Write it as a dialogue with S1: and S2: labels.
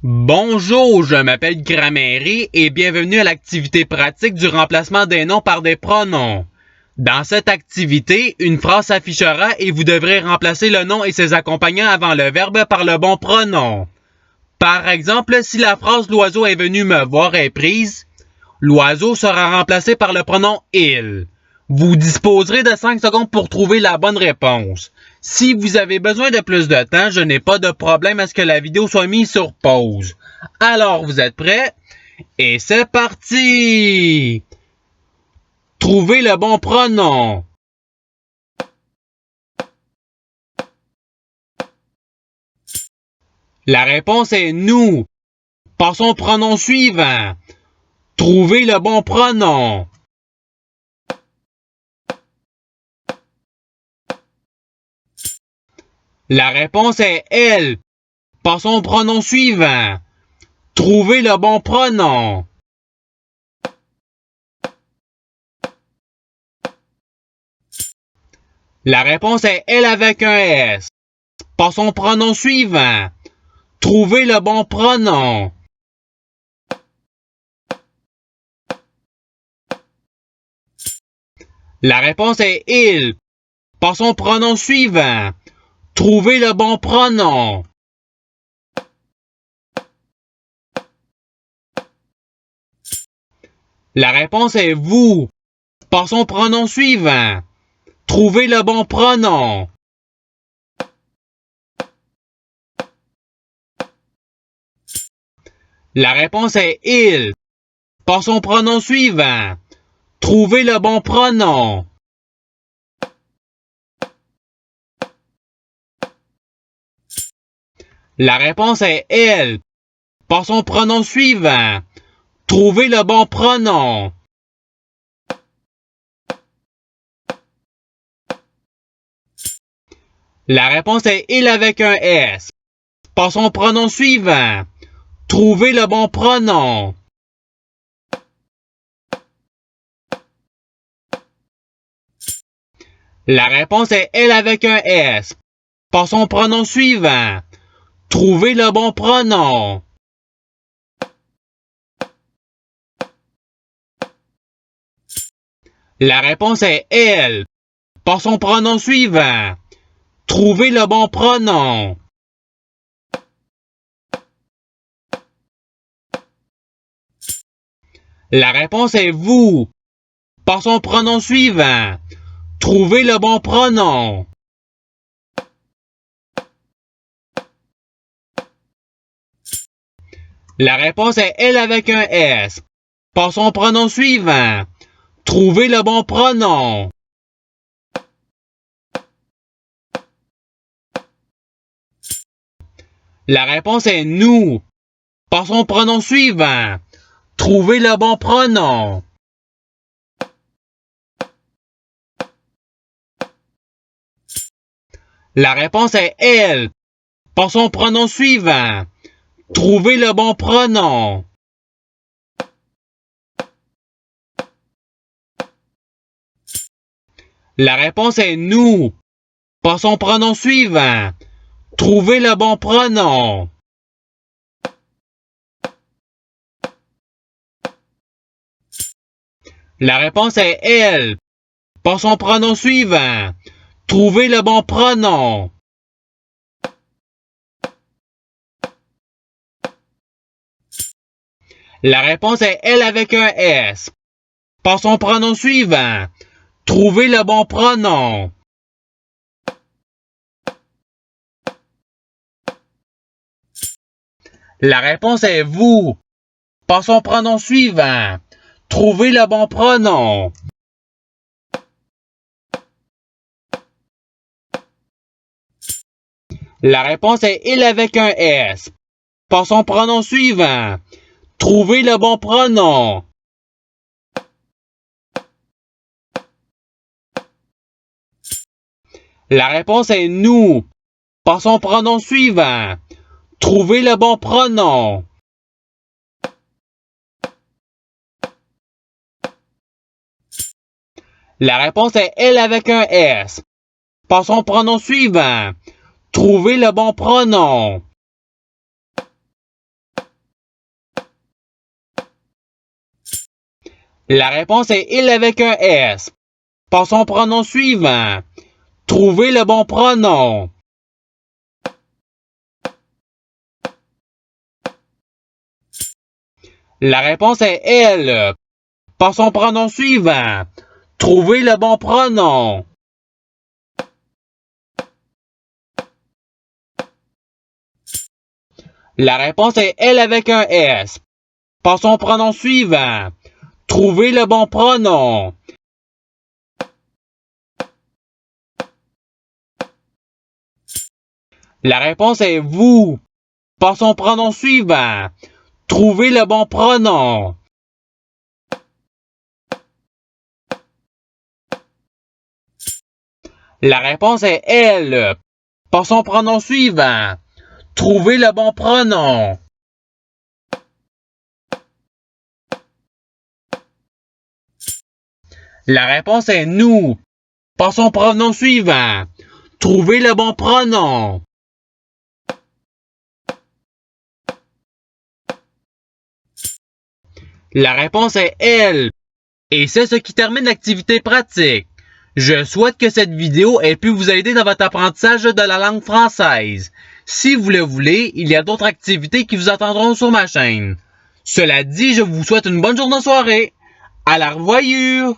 S1: Bonjour, je m'appelle Grammaire et bienvenue à l'activité pratique du remplacement des noms par des pronoms. Dans cette activité, une phrase s'affichera et vous devrez remplacer le nom et ses accompagnants avant le verbe par le bon pronom. Par exemple, si la phrase l'oiseau est venu me voir est prise, l'oiseau sera remplacé par le pronom il. Vous disposerez de 5 secondes pour trouver la bonne réponse. Si vous avez besoin de plus de temps, je n'ai pas de problème à ce que la vidéo soit mise sur pause. Alors, vous êtes prêts? Et c'est parti! Trouvez le bon pronom. La réponse est nous. Passons au pronom suivant. Trouvez le bon pronom. La réponse est elle. Passons au pronom suivant. Trouvez le bon pronom. La réponse est elle avec un S. Passons au pronom suivant. Trouvez le bon pronom. La réponse est il. Passons au pronom suivant. Trouvez le bon pronom. La réponse est vous. Passons au pronom suivant. Trouvez le bon pronom. La réponse est il. Passons au pronom suivant. Trouvez le bon pronom. La réponse est elle. Passons au pronom suivant. Trouvez le bon pronom. La réponse est il avec un S. Passons au pronom suivant. Trouvez le bon pronom. La réponse est elle avec un S. Passons au pronom suivant. Trouvez le bon pronom. La réponse est elle. Passons au pronom suivant. Trouvez le bon pronom. La réponse est vous. Passons au pronom suivant. Trouvez le bon pronom. La réponse est elle avec un S. Passons au pronom suivant. Trouvez le bon pronom. La réponse est nous. Passons au pronom suivant. Trouvez le bon pronom. La réponse est elle. Passons au pronom suivant. Trouvez le bon pronom. La réponse est nous. Passons au pronom suivant. Trouvez le bon pronom. La réponse est elle. Passons au pronom suivant. Trouvez le bon pronom. La réponse est elle avec un S. Passons au pronom suivant. Trouvez le bon pronom. La réponse est vous. Passons au pronom suivant. Trouvez le bon pronom. La réponse est il avec un S. Passons au pronom suivant. Trouvez le bon pronom. La réponse est nous. Passons au pronom suivant. Trouvez le bon pronom. La réponse est elle avec un S. Passons au pronom suivant. Trouvez le bon pronom. La réponse est il avec un S. Passons au pronom suivant. Trouvez le bon pronom. La réponse est elle. Passons au pronom suivant. Trouvez le bon pronom. La réponse est elle avec un S. Passons au pronom suivant. Trouvez le bon pronom. La réponse est vous. Passons au pronom suivant. Trouvez le bon pronom. La réponse est elle. Passons au pronom suivant. Trouvez le bon pronom. La réponse est nous. Passons au pronom suivant. Trouvez le bon pronom. La réponse est elle. Et c'est ce qui termine l'activité pratique. Je souhaite que cette vidéo ait pu vous aider dans votre apprentissage de la langue française. Si vous le voulez, il y a d'autres activités qui vous attendront sur ma chaîne. Cela dit, je vous souhaite une bonne journée de soirée. À la revoyure!